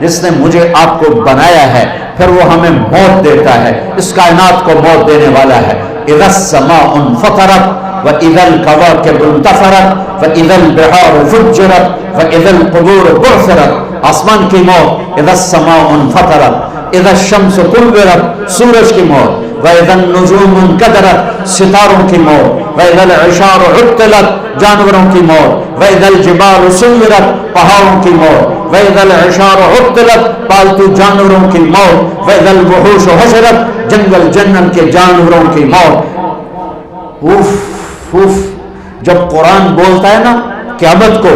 جس نے مجھے آپ کو بنایا ہے پھر وہ ہمیں موت دیتا ہے، اس کائنات کو موت دینے والا ہے۔ اذا السماء انفطرت واذا الكواكب انتثرت واذا البحار فجرت واذا القبور بعثرت، آسمان کی موت، اذا السماء انفطرت، اذا الشمس كورت سورج کی موت، واذا النجوم انكدرت ستاروں کی موت، واذا العشار عطلت جانوروں کی موت، واذا الجبال سيرت پہاڑوں کی موت، وَإِذَا الْعِشَارُ عُطِّلَتْ پالتو جانوروں کی موت، وَإِذَا الْوُحُوشُ حُشِرَتْ جنگل جنت کے جانوروں کی موت۔ اوف جب قرآن بولتا ہے نا قیامت کو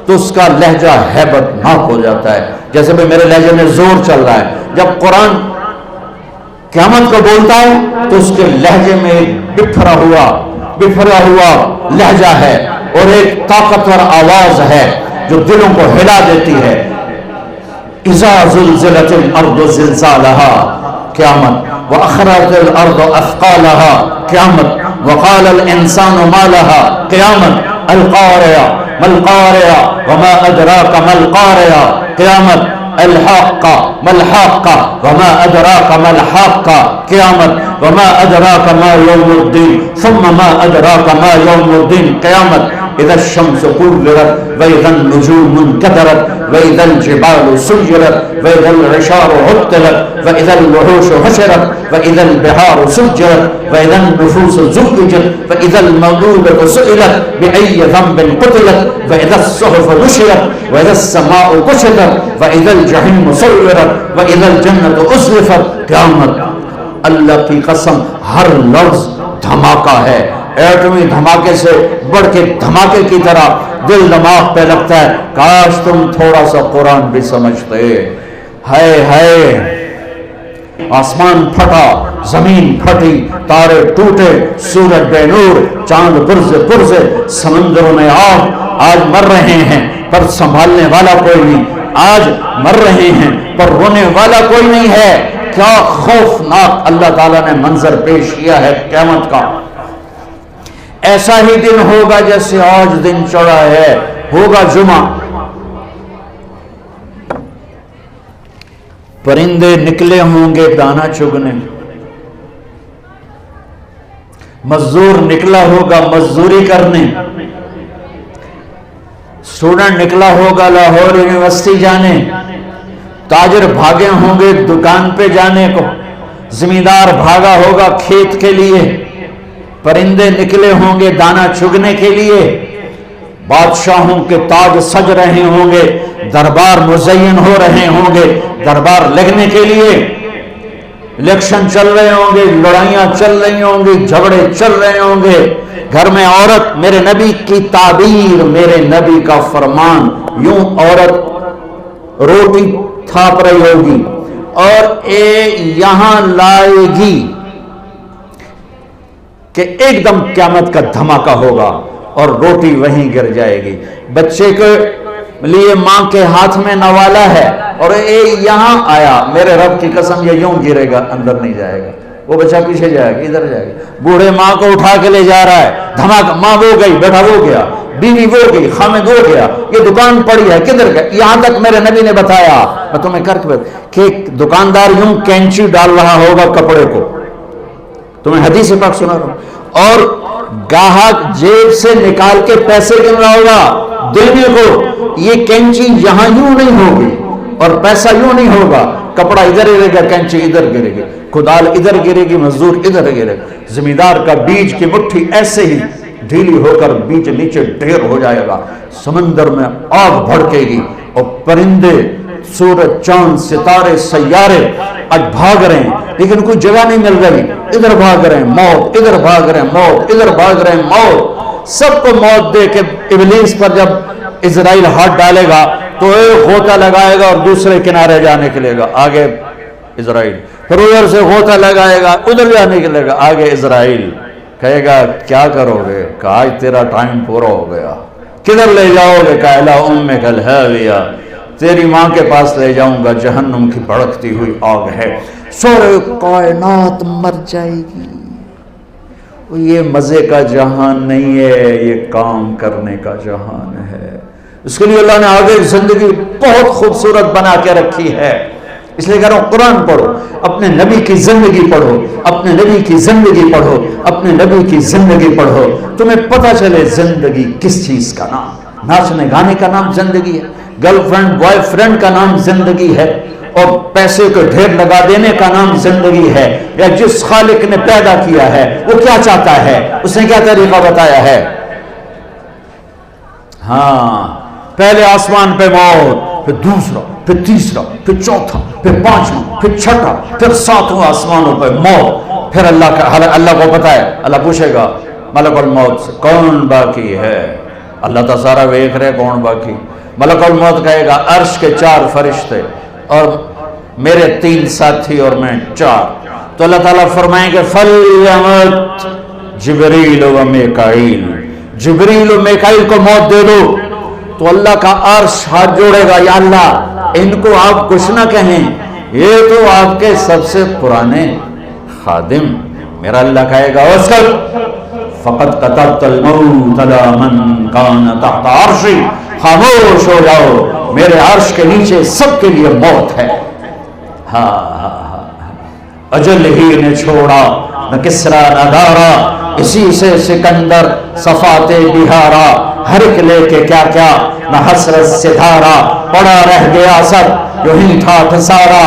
تو اس کا لہجہ ہیبت ناک ہو جاتا ہے، جیسے بھی میرے لہجے میں زور چل رہا ہے۔ جب قرآن قیامت کو بولتا ہے تو اس کے لہجے میں ایک بکھرا ہوا لہجہ ہے اور ایک طاقتور آواز ہے جو دلوں کو ہلا دیتی ہے۔ اذا زلزلت الارض زلزالها قیامت، واخرجت الارض اثقالها قیامت، وقال الانسان ما لها قیامت، القارعہ ما القارعہ وما ادراک ما القارعہ قیامت، الحاقہ ما الحاقہ وما ادراک ما الحاقہ قیامت، وما ادراک ما یوم الدین ثم ما ادراک ما یوم الدین قیامت، اذا الشمس كورت واذا النجوم انكدرت واذا الجبال سيرت واذا العشار عطلت واذا الوحوش حشرت واذا البحار سجرت واذا النفوس زوجت واذا الموءودة سئلت بأي ذنب قتلت واذا الصحف نشرت واذا السماء كشطت واذا الجحيم سعرت واذا الجنة أزلفت قیامت۔ اللہ کی قسم ہر لفظ دھماکہ ہے، ایٹمی دھماکے سے بڑھ کے دھماکے کی طرح دل دماغ پہ لگتا ہے۔ کاش تم تھوڑا سا قرآن بھی سمجھتے۔ ہائے آسمان پھٹا، زمین پھٹی، تارے ٹوٹے، سورج بے نور، چاند پرزے، سمندروں میں آگ۔ آج مر رہے ہیں پر سنبھالنے والا کوئی نہیں، آج مر رہے ہیں پر رونے والا کوئی نہیں ہے۔ کیا خوفناک اللہ تعالیٰ نے منظر پیش کیا ہے قیامت کا۔ ایسا ہی دن ہوگا جیسے آج دن چڑھا ہے، ہوگا جمعہ۔ پرندے نکلے ہوں گے دانا چگنے، مزدور نکلا ہوگا مزدوری کرنے، اسٹوڈنٹ نکلا ہوگا لاہور یونیورسٹی جانے، تاجر بھاگے ہوں گے دکان پہ جانے کو، زمیندار بھاگا ہوگا کھیت کے لیے، پرندے نکلے ہوں گے دانا چگنے کے لیے، بادشاہوں کے تاج سج رہے ہوں گے، دربار مزین ہو رہے ہوں گے دربار لگنے کے لیے، الیکشن چل رہے ہوں گے، لڑائیاں چل رہی ہوں گی، جھگڑے چل رہے ہوں گے، گھر میں عورت، میرے نبی کی تعبیر، میرے نبی کا فرمان، یوں عورت روٹی تھاپ رہی ہوگی اور یہاں لائے گی کہ ایک دم قیامت کا دھماکہ ہوگا اور روٹی وہیں گر جائے گی۔ بچے کے لیے ماں کے ہاتھ میں نوالا ہے اور یہاں آیا، میرے رب کی قسم یہ یوں گرے گا، اندر نہیں جائے گا، وہ بچہ پیچھے جائے گا، ادھر جائے گا۔ بوڑھے ماں کو اٹھا کے لے جا رہا ہے، دھماکہ، ماں وہ گئی، بیٹا وہ گیا، بیوی وہ گئی، خامد وہ گیا، یہ دکان پڑی ہے کدھر گئے؟ یہاں تک میرے نبی نے بتایا، میں تمہیں کر کے کہ دکاندار یوں کینچی ڈال رہا ہوگا کپڑے کو، تمہیں حدیث پاک سنا رہا ہوں، اور گاہک جیب سے نکال کے پیسے گن رہا ہوگا دینے کو، یہ کینچی یہاں یوں نہیں ہوگی اور پیسہ یوں نہیں ہوگا، کپڑا ادھر گرے گا، کینچی ادھر گرے گی، کدال ادھر گرے گی، مزدور ادھر گرے گا، زمیندار کا بیج کی مٹھی ایسے ہی ڈھیلی ہو کر بیج نیچے ڈھیر ہو جائے گا، سمندر میں آگ بھڑکے گی، اور پرندے، سورج، چاند، ستارے، سیارے آج بھاگ رہے ہیں لیکن کوئی جگہ نہیں مل رہی، ادھر بھاگ رہے ہیں موت، ادھر بھاگ رہے ہیں موت، ادھر بھاگ رہے ہیں موت، سب کو موت دے کے ابلیس پر جب اسرائیل ہاتھ ڈالے گا تو ایک غوطہ لگائے گا اور دوسرے کنارے جانے کے لیے گا، آگے اسرائیل، پھر ادھر سے غوطہ لگائے گا ادھر جانے کے لیے گا، آگے اسرائیل، کہے گا کیا کرو گے؟ کہا آج تیرا ٹائم پورا ہو گیا، کدھر لے جاؤ گے؟ کہا الی امک الہاویہ، تیری ماں کے پاس لے جاؤں گا، جہنم کی بھڑکتی ہوئی آگ ہے، سورے کائنات مر جائے گی۔ یہ مزے کا جہان نہیں ہے، یہ کام کرنے کا جہان ہے۔ اس کے لیے اللہ نے آگے زندگی بہت خوبصورت بنا کے رکھی ہے. اس لیے کہہ رہا ہوں قرآن پڑھو، اپنے نبی کی زندگی پڑھو، اپنے نبی کی زندگی پڑھو، اپنے نبی کی زندگی پڑھو، تمہیں پتہ چلے زندگی کس چیز کا نام. ناچنے گانے کا نام زندگی ہے، گرل فرینڈ بوائے فرینڈ کا نام زندگی ہے، اور پیسے کو ڈھیر لگا دینے کا نام زندگی ہے. یا جس خالق نے پیدا کیا ہے وہ کیا چاہتا ہے، اس نے کیا طریقہ بتایا ہے. ہاں، پہلے آسمان پہ موت، پھر دوسرا، پھر تیسرا، پھر چوتھا، پھر پانچواں، پھر چھٹا، پھر ساتواں آسمانوں پہ موت. پھر اللہ کو پتا ہے، اللہ پوچھے گا ملک الموت سے کون باقی ہے. اللہ تو سارا دیکھ رہے کون باقی. ملک الموت کہے گا عرش کے 4 فرشتے اور میرے 3 ساتھی اور میں 4. تو اللہ تعالیٰ فرمائیں گے فَلْيَمُتْ جبریل و میکائیل، جبریل و میکائیل کو موت دے دو. تو اللہ کا عرش ہاتھ جوڑے گا، یا اللہ ان کو آپ کچھ نہ کہیں، یہ تو آپ کے سب سے پرانے خادم. میرا اللہ کہے گا اسکت فقط كتبت الموت على من كان تحت عرشی، خاموش ہو جاؤ، میرے عرش کے نیچے سب کے لیے موت ہے. اجل ہی نے چھوڑا نہ کسرا نہ دارا، اسی سے سکندر صفات بہارا، ہر ایک لے کے کیا کیا نہ حسرت سے دھارا، پڑا رہ گیا سب جو ہی تھا سارا.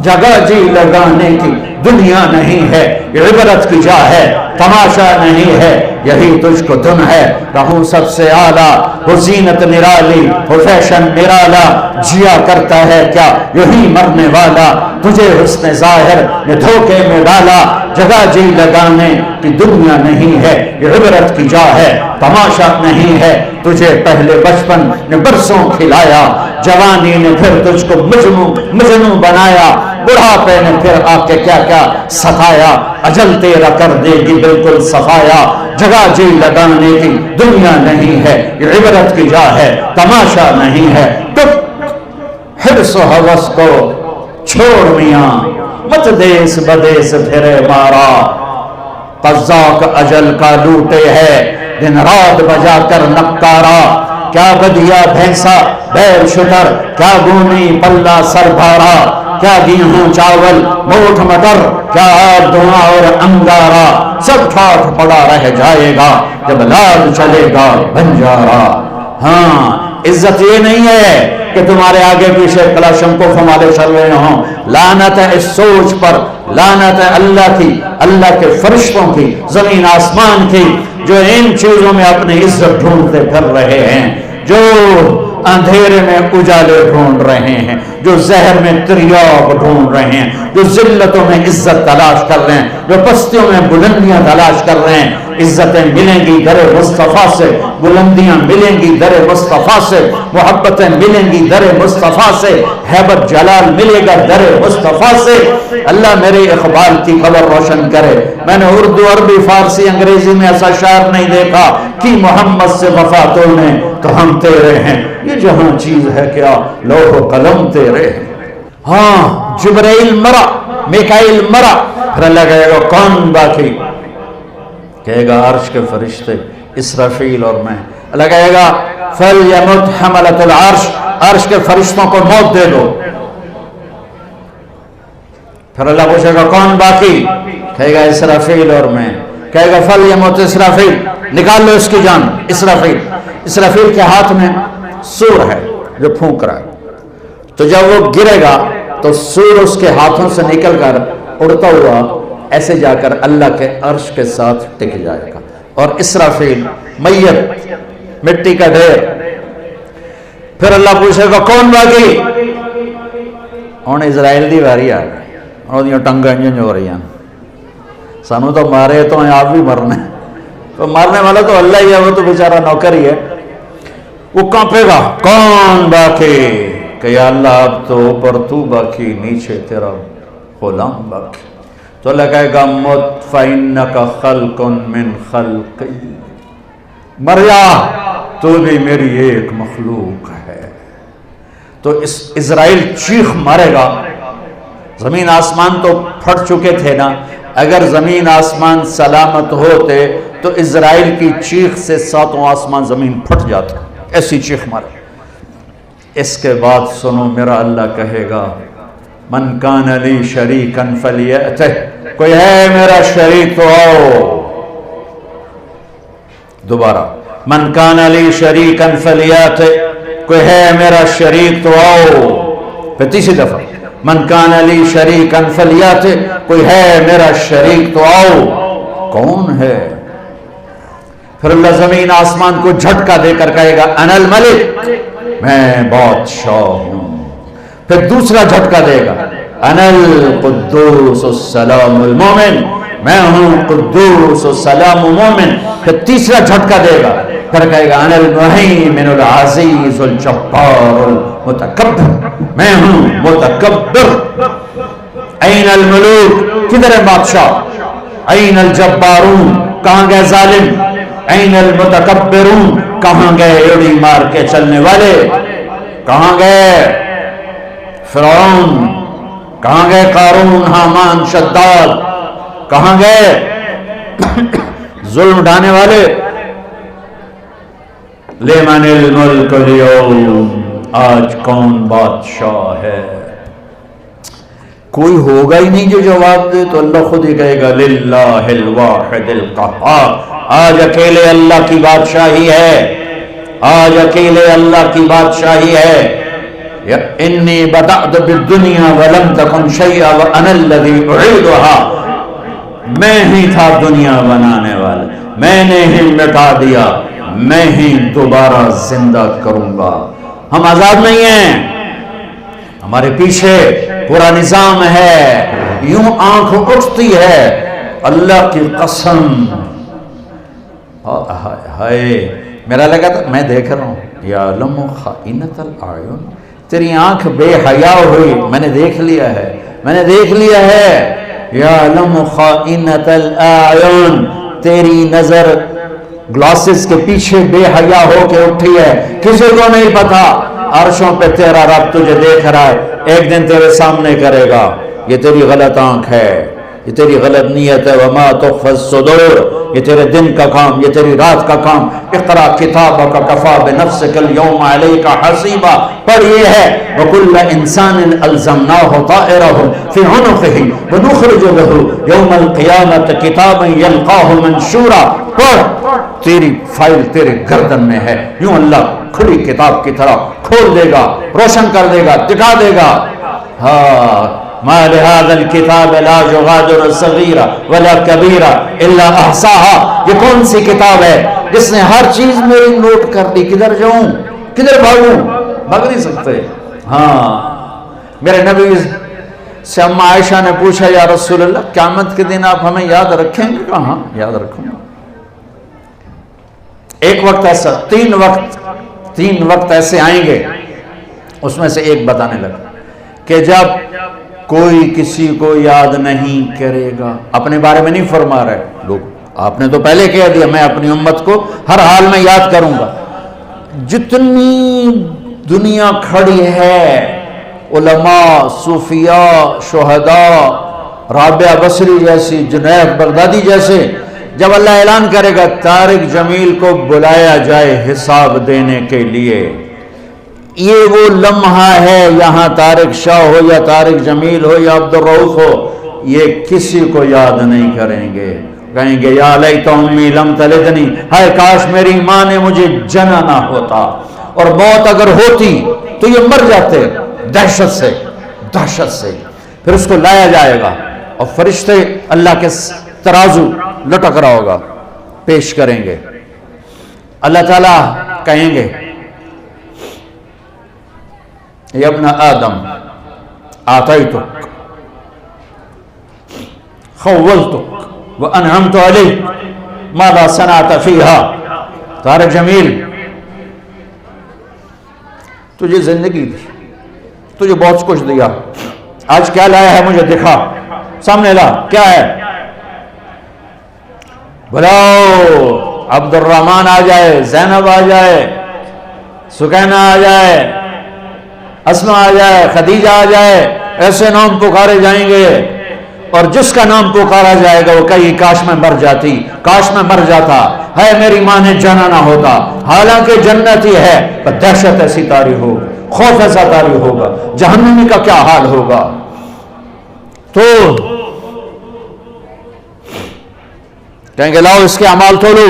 جگہ جی لگانے کی دنیا نہیں ہے، عبرت کی جا ہے، تماشا نہیں ہے، یہی تجھ کو دن ہے. رہوں سب سے اعلیٰ، وہ زینت نرالی، وہ فیشن نرالا، جیا کرتا ہے کیا یہی مرنے والا. تجھے حسن ظاہر نے دھوکے میں ڈالا، جگہ جی لگانے کی دنیا نہیں ہے، یہ عبرت کی جا ہے، تماشا نہیں ہے. تجھے پہلے بچپن نے برسوں کھلایا، جوانی نے پھر تجھ کو مجنوں بنایا، بڑھاپے نے پھر آ کے کیا کیا ستایا. اجل تیرا کر دے گی بالکل صفایا، جگہ جی لگانے کی دنیا نہیں ہے، یہ عبرت کی جا ہے، تماشا نہیں ہے. ٹک حرص و حوث کو چھوڑ میاں، مت دیس بدیس پھرے مارا. قزاق اجل کا لوٹے ہے، دن رات بجا کر نکارا. کیا بدیا بھینسا بیل شتر، کیا گونی پلہ سر بھارا، کیا گیہوں چاول موٹھ مٹر، کیا آب دھواں اور انگارا. سب ٹھاٹ پڑا رہ جائے گا جب لال چلے گا بنجارا. ہاں، عزت یہ نہیں ہے کہ تمہارے آگے پیچھے کلاشنکوف ہمارے چل رہے ہوں. لعنت ہے اس سوچ پر، لعنت ہے اللہ کی، اللہ کے فرشتوں کی، زمین آسمان کی، جو ان چیزوں میں اپنی عزت ڈھونڈتے پھر رہے ہیں، جو اندھیرے میں اجالے ڈھونڈ رہے ہیں، جو زہر میں تریاق ڈھونڈ رہے ہیں، جو ذلتوں میں عزت تلاش کر رہے ہیں، جو پستیوں میں بلندیاں تلاش کر رہے ہیں. عزتیں ملیں گی در مصطفیٰ سے، بلندیاں ملیں گی در مصطفیٰ سے، محبتیں ملیں گی در مصطفیٰ سے، ہیبت جلال ملے گا در مصطفیٰ سے. اللہ میرے اقبال کی خبر روشن کرے. میں نے اردو، عربی، فارسی، انگریزی میں ایسا شعر نہیں دیکھا کہ محمد سے وفا تو نے تو ہم تیرے ہیں. یہ جہاں چیز ہے کیا لوح و قلم تیرے ہیں. ہاں، جبرائیل مرا، میکائیل مرا، پھر اللہ کہے گا کون باقی؟ کہے گا عرش کے فرشتے، اسرافیل اور میں. اللہ کہے گا فَلْيَمُتْ حَمَلَةُ الْعَرْشِ، عرش کے فرشتوں کو موت دے دو. پھر اللہ پوچھے گا کون باقی؟ کہے گا اسرافیل اور میں. کہے گا فَلْيَمُتْ اسرافیل، نکال لو اس کی جان. اسرافیل، اسرافیل کے ہاتھ میں سور ہے جو پھونک رہا ہے. تو جب وہ گرے گا تو سور اس کے ہاتھوں سے نکل کر اڑتا ہوا ایسے جا کر اللہ کے عرش کے ساتھ ٹک جائے گا. اور اسرافیل میت، مٹی کا ڈھیر. پھر اللہ پوچھے گا کون باقی؟ ہن اسرائیل دی واری آ گئی، انہاں ٹنگاں انج ہو رہی ہیں. سانو تو مارے تو ہیں، آپ بھی مرنے. تو مارنے والا تو اللہ ہی ہے، وہ تو بیچارہ نوکر ہی ہے. وہ کانپے گا کون باقی؟ کہ یا اللہ اب تو اوپر تو باقی، نیچے تیرا غلام باقی. تو اللہ کہے گا مت فَإِنَّكَ خَلْقٌ مِّن خَلْقِي، مر جا، تو بھی میری ایک مخلوق ہے. تو اسرائیل چیخ مارے گا. زمین آسمان تو پھٹ چکے تھے نا، اگر زمین آسمان سلامت ہوتے تو اسرائیل کی چیخ سے 7 آسمان زمین پھٹ جاتا. ایسی چیخ مارے. اس کے بعد سنو میرا اللہ کہے گا من کان لی شریکا فلیأتہ، کوئی ہے میرا شریک تو آؤ. دوبارہ من کان لی شریکا فلیأتہ، کوئی ہے میرا شریک تو آؤ. پھر تیسری دفعہ من کان لی شریکا فلیأتہ، کوئی ہے میرا شریک تو آؤ. کون ہے؟ پھر اللہ زمین آسمان کو جھٹکا دے کر کہے گا انا الملک، میں بادشاہ ہوں. پھر دوسرا جھٹکا دے گا انا القدوس السلام المومن، میں ہوں قدوس السلام مومن. پھر تیسرا جھٹکا دے گا، پھر کہے گا انا المہیمن العزیز الجبار المتکبر، میں ہوں متکبر. این الملوک، کدھر ہے بادشاہ؟ این الجبارون، کہاں گئے ظالم؟ این المتکبرون، کہاں گئے ایڑی مار کے چلنے والے؟ کہاں گئے فرعون؟ کہاں گئے قارون، حامان، شداد؟ کہاں گئے ظلم ڈھانے والے؟ لمن الملک اليوم، آج کون بادشاہ ہے؟ کوئی ہوگا ہی نہیں جو جواب دے. تو اللہ خود ہی کہے گا للہ الواحد القہار، آج اکیلے اللہ کی بادشاہی ہے، آج اکیلے اللہ کی بادشاہی ہے. انی بدأت بالدنیا ولم تکن شیئا وانا الذی اعیدها، میں ہی تھا دنیا بنانے والا، میں نے ہی مٹا دیا، میں ہی دوبارہ زندہ کروں گا. ہم آزاد نہیں ہیں، ہمارے پیچھے پورا نظام ہے. یوں آنکھ اٹھتی ہے اللہ کی قسم. ہائے میرا لگا تھا میں دیکھ رہا ہوں یعلم خائنۃ الاعین، تیری آنکھ بے حیا ہوئی، میں نے دیکھ لیا ہے، میں نے دیکھ لیا ہے. یعلم خائنۃ الاعین، تیری نظر گلاسز کے پیچھے بے حیا ہو کے اٹھی ہے، کسی کو نہیں پتا. عرشوں پہ تیرا رب تجھے دیکھ رہا ہے، ایک دن تیرے سامنے کرے گا یہ تیری غلط آنکھ ہے، یہ تیری غلط نیت ہے. وما تخفی الصدور، یہ تیرے دن کا کام، یہ تیری رات کا کام. اقرا کتابک کفی بنفسک اليوم علیک حسیبا، پڑھ یہ ہے وکل انسان الزمناہ طائرہ فی عنقہ ونخرج له یوم القیامۃ کتابا یلقاہ منشورا. پڑھ تیری فائل تیرے گردن میں ہے. یوں اللہ کھلی کتاب کی طرح کھول دے گا، روشن کر دے گا، دکھا دے گا. ہاں ما لهذا الكتاب لا يغادر صغيرة ولا كبيرة الا احصاها، یہ کون سی کتاب ہے جس نے ہر چیز میری نوٹ کر لی؟ کدھر جاؤں، کدھر بھاگوں؟ بھاگ نہیں سکتے. ہاں میرے نبی سے اما عائشہ نے پوچھا یا رسول اللہ قیامت کے دن آپ ہمیں یاد رکھیں گے؟ کہاں یاد رکھوں گا. ایک وقت ایسا، تین وقت ایسے آئیں گے، اس میں سے ایک بتانے لگا کہ جب کوئی کسی کو یاد نہیں کرے گا. اپنے بارے میں نہیں فرما رہے لوگ، آپ نے تو پہلے کہہ دیا میں اپنی امت کو ہر حال میں یاد کروں گا. جتنی دنیا کھڑی ہے، علماء، صوفیاء، شہداء، رابعہ بصری جیسی، جنید بغدادی جیسے، جب اللہ اعلان کرے گا طارق جمیل کو بلایا جائے حساب دینے کے لیے، یہ وہ لمحہ ہے. یہاں طارق شاہ ہو یا طارق جمیل ہو یا عبدالرؤف ہو، یہ کسی کو یاد نہیں کریں گے. کہیں گے یا لیت امی لم تلدنی، ہائے کاش میری ماں نے مجھے جنا نہ ہوتا. اور موت اگر ہوتی تو یہ مر جاتے دہشت سے. پھر اس کو لایا جائے گا اور فرشتے اللہ کے ترازو لٹک رہا ہوگا، پیش کریں گے. اللہ تعالیٰ کہیں گے یا ابن آدم آتیتک خولتک وانعمت علیک ماذا صنعت فیہا. طارق جمیل تجھے زندگی دی، تجھے بہت کچھ دیا، آج کیا لایا ہے مجھے دکھا، سامنے لا کیا ہے. بلاؤ عبد الرحمن آ جائے، زینب آ جائے، سکینہ آ جائے، اسماء آ جائے، خدیجہ آ جائے. ایسے نام پکارے جائیں گے، اور جس کا نام پکارا جائے گا وہ کہیں کاش میں مر جاتی، کاش میں مر جاتا، ہے میری ماں نے جانا نہ ہوتا، حالانکہ جنتی ہے پر دہشت ایسی طاری ہو، خوف ایسا طاری ہوگا، جہنمی کا کیا حال ہوگا۔ تو کہیں گے لاؤ اس کے اعمال تولو،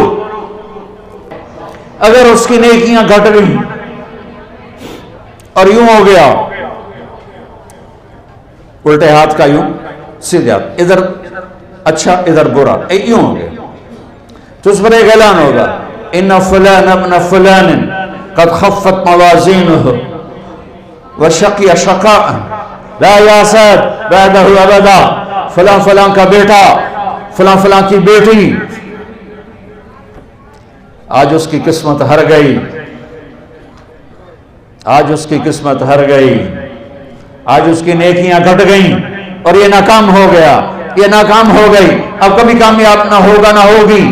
اگر اس کی نیکیاں گھٹ گئی اور یوں ہو گیا الٹے ہاتھ کا یوں سیدھے ہاتھ، ادھر اچھا ادھر برا، یوں ہو گیا تو اس پر ایک اعلان ہوگا ان فلان ابن فلان قد خفت موازینہ وشقی شقاء لا یاسد بعدہ ابدا، فلاں فلاں کا بیٹا، فلاں فلاں کی بیٹی آج اس کی قسمت ہر گئی، آج اس کی قسمت ہر گئی، آج اس کی نیکیاں گھٹ گئیں اور یہ ناکام ہو گیا، یہ ناکام ہو گئی، اب کبھی کامیاب نہ ہوگا نہ ہوگی۔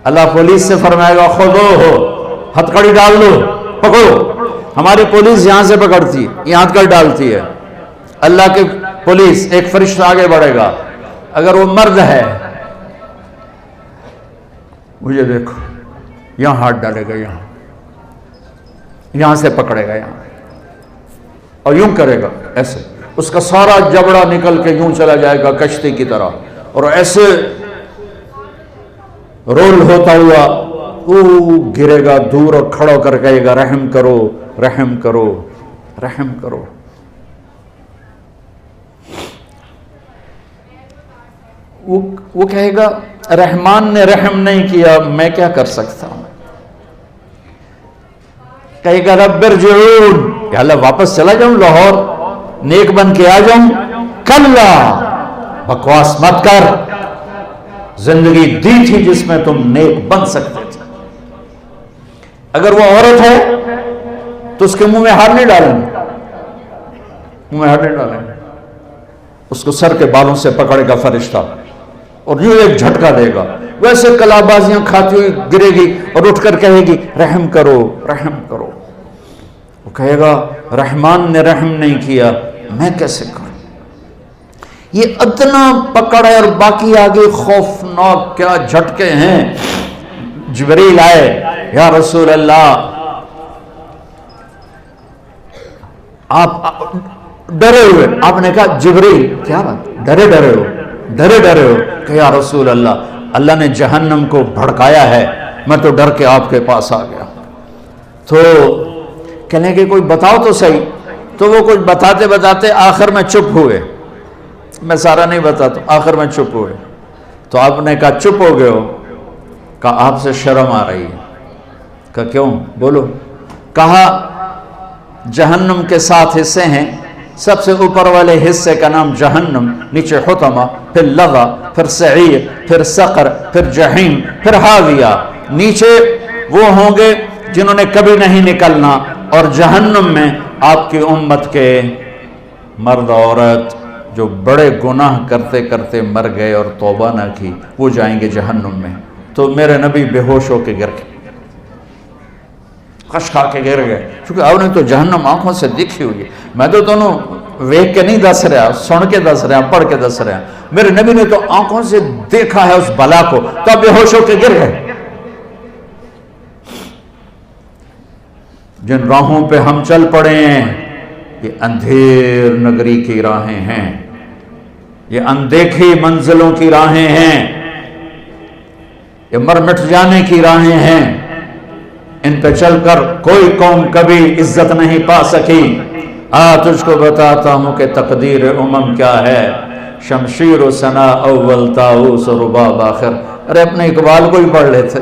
اللہ پولیس سے فرمائے گا خودو ہتھ کڑی ڈال دو، پکڑو۔ ہماری پولیس یہاں سے پکڑتی ہے، یہاں ہتھ کڑی ڈالتی ہے، اللہ کی پولیس ایک فرشتہ آگے بڑھے گا، اگر وہ مرد ہے مجھے دیکھو یہاں ہاتھ ڈالے گا، یہاں سے پکڑے گا، یہاں اور یوں کرے گا ایسے، اس کا سارا جبڑا نکل کے یوں چلا جائے گا کشتی کی طرح، اور ایسے رول ہوتا ہوا گرے گا دور اور کھڑا کر کہے گا رحم کرو رحم کرو رحم کرو۔ وہ کہے گا رحمان نے رحم نہیں کیا، میں کیا کر سکتا ہوں؟ کہے گا رب ارجعون، کہ اللہ واپس چلا جاؤں لاہور نیک بن کے آ جاؤں؟ کلا، بکواس مت کر، زندگی دی تھی جس میں تم نیک بن سکتے تھے۔ اگر وہ عورت ہے تو اس کے منہ میں ہار نہیں ڈالیں، منہ میں ہار نہیں ڈالیں، اس کو سر کے بالوں سے پکڑے گا فرشتہ اور یوں ایک جھٹکا دے گا، ویسے کلابازیاں کھاتی ہوئی گرے گی اور اٹھ کر کہے گی رحم کرو رحم کرو۔ وہ کہے گا رحمان نے رحم نہیں کیا، میں کیسے کروں؟ یہ ادنا پکڑ ہے اور باقی آگے خوفناک کیا جھٹکے ہیں۔ جبریل آئے، یا رسول اللہ آپ ڈرے ہوئے، آپ نے کہا جبریل کیا بات، ڈرے ہو کہ یا رسول اللہ اللہ نے جہنم کو بھڑکایا ہے، میں تو ڈر کے آپ کے پاس آ گیا۔ تو کہنے کہ کوئی بتاؤ تو صحیح، تو وہ کچھ بتاتے بتاتے آخر میں چپ ہوئے، میں سارا نہیں بتاتا، آخر میں چپ ہوئے۔ تو آپ نے کہا چپ ہو گئے ہو؟ کہا آپ سے شرم آ رہی ہے۔ کہا کیوں؟ بولو۔ کہا جہنم کے 7 حصے ہیں، سب سے اوپر والے حصے کا نام جہنم، نیچے حطمہ، پھر لظہ، پھر سعیر، پھر سقر، پھر جہیم، پھر حاویہ۔ نیچے وہ ہوں گے جنہوں نے کبھی نہیں نکلنا، اور جہنم میں آپ کی امت کے مرد عورت جو بڑے گناہ کرتے کرتے مر گئے اور توبہ نہ کی، وہ جائیں گے جہنم میں۔ تو میرے نبی بے ہوش ہو کے گر گئے، خش کھا کے گر گئے، چونکہ آپ نے تو جہنم آنکھوں سے دیکھی ہوئی ہے، میں تو دونوں ویک کے نہیں دس رہا، سن کے دس رہا، پڑھ کے دس رہا، میرے نبی نے تو آنکھوں سے دیکھا ہے اس بلا کو، تو آپ بے ہوش ہو کے گر گئے۔ جن راہوں پہ ہم چل پڑے ہیں یہ اندھیر نگری کی راہیں ہیں، یہ اندیکھی منزلوں کی راہیں ہیں، یہ مر مٹ جانے کی راہیں ہیں، ان پہ چل کر کوئی قوم کبھی عزت نہیں پا سکی۔ تجھ کو بتاتا ہوں کہ تقدیر امم کیا ہے، شمشیر و ثنا اول طاؤس و رباب آخر۔ ارے اپنے اقبال کو ہی پڑھ لیتے۔